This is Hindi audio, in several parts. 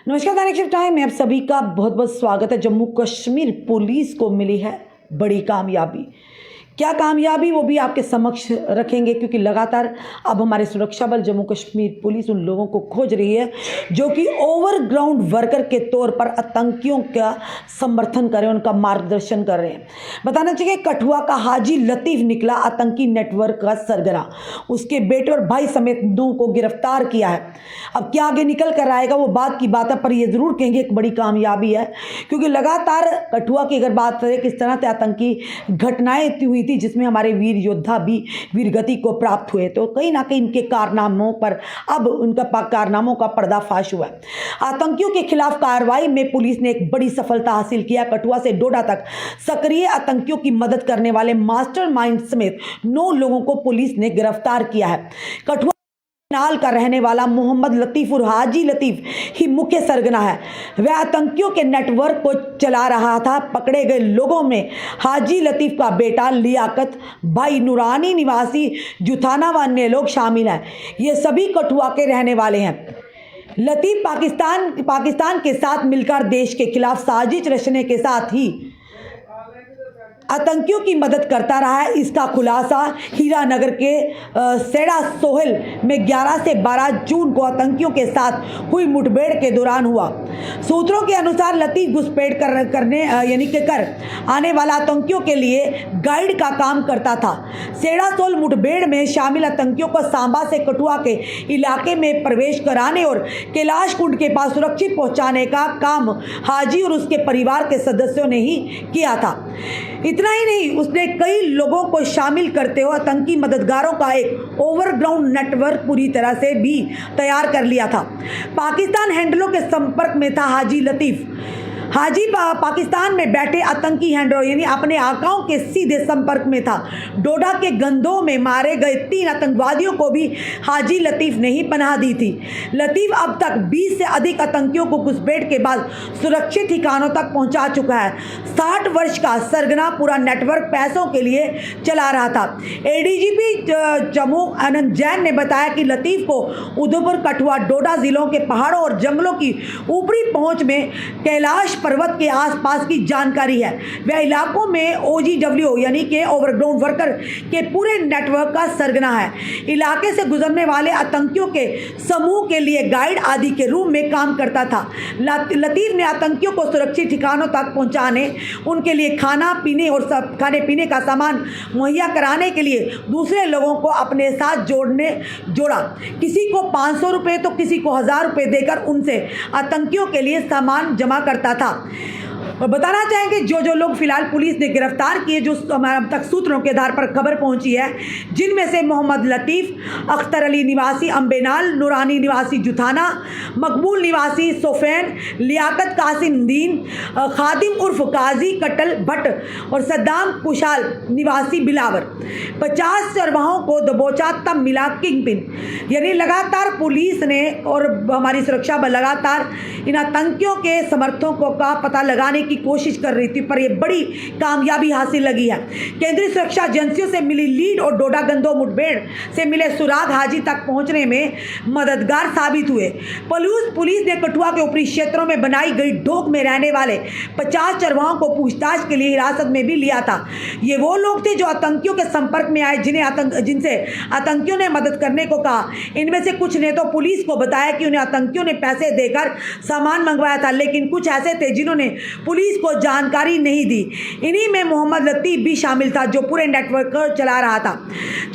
नमस्कार, द नेक्स्ट टाइम में आप सभी का बहुत बहुत स्वागत है। जम्मू कश्मीर पुलिस को मिली है बड़ी कामयाबी। क्या कामयाबी वो भी आपके समक्ष रखेंगे, क्योंकि लगातार अब हमारे सुरक्षा बल जम्मू कश्मीर पुलिस उन लोगों को खोज रही है जो कि ओवरग्राउंड वर्कर के तौर पर आतंकियों का समर्थन कर रहे हैं, उनका मार्गदर्शन कर रहे हैं। बताना चाहिए कठुआ का हाजी लतीफ़ निकला आतंकी नेटवर्क का सरगना। उसके बेटे और भाई समेत 2 को गिरफ्तार किया है। अब क्या आगे निकल कर आएगा वो बात की बात है, पर ये ज़रूर कहेंगे एक बड़ी कामयाबी है, क्योंकि लगातार कठुआ की अगर बात करें किस तरह से आतंकी घटनाएं हुई थी जिसमें हमारे वीर योद्धा भी वीरगति को प्राप्त हुए, तो कहीं ना कहीं इनके कारनामों पर अब उनका कारनामों का पर्दाफाश हुआ। आतंकियों के खिलाफ कार्रवाई में पुलिस ने एक बड़ी सफलता हासिल किया। कठुआ से डोडा तक सक्रिय आतंकियों की मदद करने वाले मास्टरमाइंड समेत 9 लोगों को पुलिस ने गिरफ्तार किया है। कठुआ नाल का रहने वाला मोहम्मद लतीफ़ और हाजी लतीफ़ ही मुख्य सरगना है। वह आतंकियों के नेटवर्क को चला रहा था। पकड़े गए लोगों में हाजी लतीफ़ का बेटा लियाकत, भाई नूरानी निवासी जुथाना व अन्य लोग शामिल हैं। ये सभी कठुआ के रहने वाले हैं। लतीफ़ पाकिस्तान के साथ मिलकर देश के खिलाफ साजिश रचने के साथ ही आतंकियों की मदद करता रहा है। इसका खुलासा हीरानगर के सेड़ा सोहेल में 11 से 12 जून को आतंकियों के साथ हुई मुठभेड़ के दौरान हुआ। सूत्रों के अनुसार लतीफ़ घुसपैठ कर आने वाला आतंकियों के लिए गाइड का काम करता था। सेड़ा सोल मुठभेड़ में शामिल आतंकियों को सांबा से कठुआ के इलाके में प्रवेश कराने और कैलाश कुंड के पास सुरक्षित पहुंचाने का काम हाजी और उसके परिवार के सदस्यों ने ही किया था। इतना ही नहीं, उसने कई लोगों को शामिल करते हुए आतंकी मददगारों का एक ओवरग्राउंड नेटवर्क पूरी तरह से भी तैयार कर लिया था। पाकिस्तान हैंडलों के संपर्क में था हाजी लतीफ़। हाजी पाकिस्तान में बैठे आतंकी हैंडलो यानी अपने आकाओं के सीधे संपर्क में था। डोडा के गंदों में मारे गए 3 आतंकवादियों को भी हाजी लतीफ़ ने ही पनाह दी थी। लतीफ़ अब तक 20 से अधिक आतंकियों को घुसपैठ के बाद सुरक्षित ठिकानों तक पहुंचा चुका है। 60 वर्ष का सरगना पूरा नेटवर्क पैसों के लिए चला रहा था। एडीजीपी जम्मू आनंद जैन ने बताया कि लतीफ़ को उधमपुर, कठुआ, डोडा जिलों के पहाड़ों और जंगलों की ऊपरी पहुंच में कैलाश पर्वत के आसपास की जानकारी है। वह इलाकों में OGW यानी कि ओवरग्राउंड वर्कर के पूरे नेटवर्क का सरगना है। इलाके से गुजरने वाले आतंकियों के समूह के लिए गाइड आदि के रूप में काम करता था। लतीफ़ ने आतंकियों को सुरक्षित ठिकानों तक पहुंचाने, उनके लिए खाने पीने का सामान मुहैया कराने के लिए दूसरे लोगों को अपने साथ जोड़ा। किसी को 500 रुपये तो किसी को 1000 रुपये देकर उनसे आतंकियों के लिए सामान जमा करता था। और बताना चाहेंगे जो लोग फिलहाल पुलिस ने गिरफ्तार किए, जो अब तक सूत्रों के आधार पर खबर पहुंची है, जिनमें से मोहम्मद लतीफ़, अख्तर अली निवासी अम्बेनाल, नूरानी निवासी जुथाना, मकबूल निवासी सोफैन, लियाकत कासिम दीन, खादिम उर्फ काजी कटल भट्ट और सद्दाम कुशाल निवासी बिलावर। 50 चरवाहों को दबोचा तब मिला किंग पिन। यानी लगातार पुलिस ने और हमारी सुरक्षा बल लगातार इन आतंकियों के समर्थकों का पता लगाने की कोशिश कर रही थी, पर यह बड़ी कामयाबी हासिल लगी है। केंद्रीय सुरक्षा एजेंसियों से मिली लीड और डोडा गंदो मुठभेड़ से मिले सुराग हाजी तक पहुंचने में मददगार साबित हुए। पुलिस ने कठुआ के ऊपरी क्षेत्रों में बनाई गई ढोक में रहने वाले 50 चरवाहों को पूछताछ के लिए हिरासत में भी लिया था। ये वो लोग थे जो आतंकियों के संपर्क में आए, जिनसे आतंकियों ने मदद करने को कहा। इनमें से कुछ ने तो पुलिस को बताया कि उन्हें आतंकियों ने पैसे देकर सामान मंगवाया था, लेकिन कुछ ऐसे थे जिन्होंने पुलिस को जानकारी नहीं दी। इन्हीं में मोहम्मद लतीफ़ भी शामिल था, जो पूरे नेटवर्क को चला रहा था।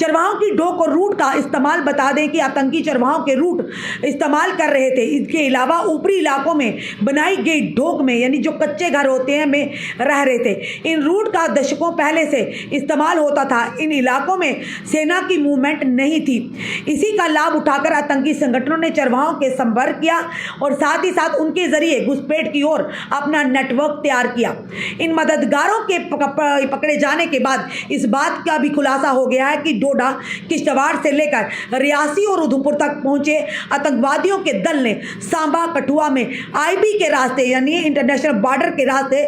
चरवाहों की ढोक और रूट का इस्तेमाल बता दें कि आतंकी चरवाहों के रूट इस्तेमाल कर रहे थे। इसके अलावा ऊपरी इलाकों में बनाई गई ढोक में यानी जो कच्चे घर होते हैं में रह रहे थे। इन रूट का दशकों पहले से इस्तेमाल होता था। इन इलाकों में सेना की मूवमेंट नहीं थी। इसी का लाभ उठाकर आतंकी संगठनों ने चरवाहों के संपर्क किया और साथ ही साथ उनके जरिए घुसपैठ की ओर अपना नेटवर्क नेटवर्क तैयार किया। इन मददगारों के पकड़े जाने के बाद इस बात का भी खुलासा हो गया है कि डोडा, किश्तवाड़ से लेकर रियासी और उधमपुर तक पहुंचे आतंकवादियों के दल ने सांबा, कठुआ में आईबी के रास्ते यानी इंटरनेशनल बॉर्डर के रास्ते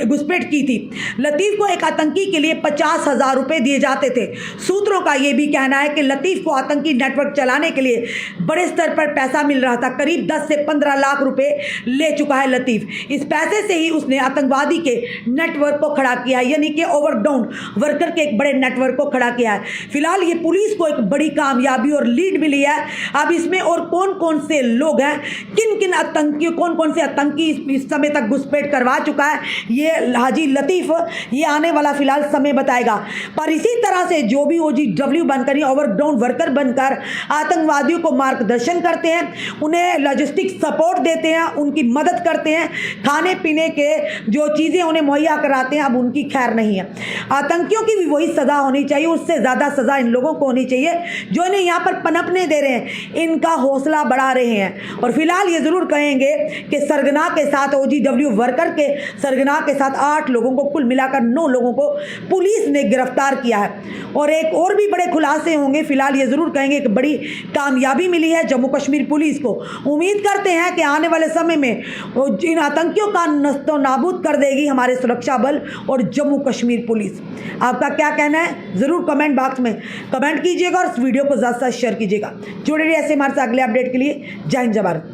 घुसपैठ की थी। लतीफ को एक आतंकी के लिए 50,000 रुपए दिए जाते थे। सूत्रों का यह भी कहना है कि लतीफ को आतंकी नेटवर्क चलाने के लिए बड़े स्तर पर पैसा मिल रहा था। करीब 10 से 15 लाख रुपए ले चुका है लतीफ। इस पैसे से ही उसने आतंकवादी के नेटवर्क को खड़ा किया है, यानी कि ओवरग्राउंड वर्कर के एक बड़े नेटवर्क को खड़ा किया है। फिलहाल ये पुलिस को एक बड़ी कामयाबी और लीड मिली है। अब इसमें और कौन कौन से लोग हैं, किन किन आतंकी, कौन कौन से आतंकी इस समय तक घुसपैठ करवा चुका है, ये हाजी लतीफ, ये आने वाला फिलहाल समय बताएगा। पर इसी तरह से जो भी OGW बनकर, ओवरग्राउंड वर्कर बनकर आतंकवादियों को मार्गदर्शन करते हैं, उन्हें लॉजिस्टिक सपोर्ट देते हैं, उनकी मदद करते हैं, खाने पीने के जो चीज़ें उन्हें मुहैया कराते हैं, अब उनकी खैर नहीं है। आतंकियों की भी वही सज़ा होनी चाहिए, उससे ज़्यादा सज़ा इन लोगों को होनी चाहिए जो इन्हें यहाँ पर पनपने दे रहे हैं, इनका हौसला बढ़ा रहे हैं। और फिलहाल ये ज़रूर कहेंगे कि सरगना के साथ, OGW वर्कर के सरगना के साथ 8 लोगों को, कुल मिलाकर 9 लोगों को पुलिस ने गिरफ्तार किया है। और एक और भी बड़े खुलासे होंगे। फिलहाल ये ज़रूर कहेंगे कि बड़ी कामयाबी मिली है जम्मू कश्मीर पुलिस को। उम्मीद करते हैं कि आने वाले समय में इन आतंकियों का नस्तो नाबूद कर देगी हमारे सुरक्षा बल और जम्मू कश्मीर पुलिस। आपका क्या कहना है ज़रूर कमेंट बॉक्स में कमेंट कीजिएगा और इस वीडियो को ज़्यादा से ज़्यादा शेयर कीजिएगा। जुड़े रहिए ऐसे हमारे साथ अगले अपडेट के लिए। जय हिंद, जय भारत।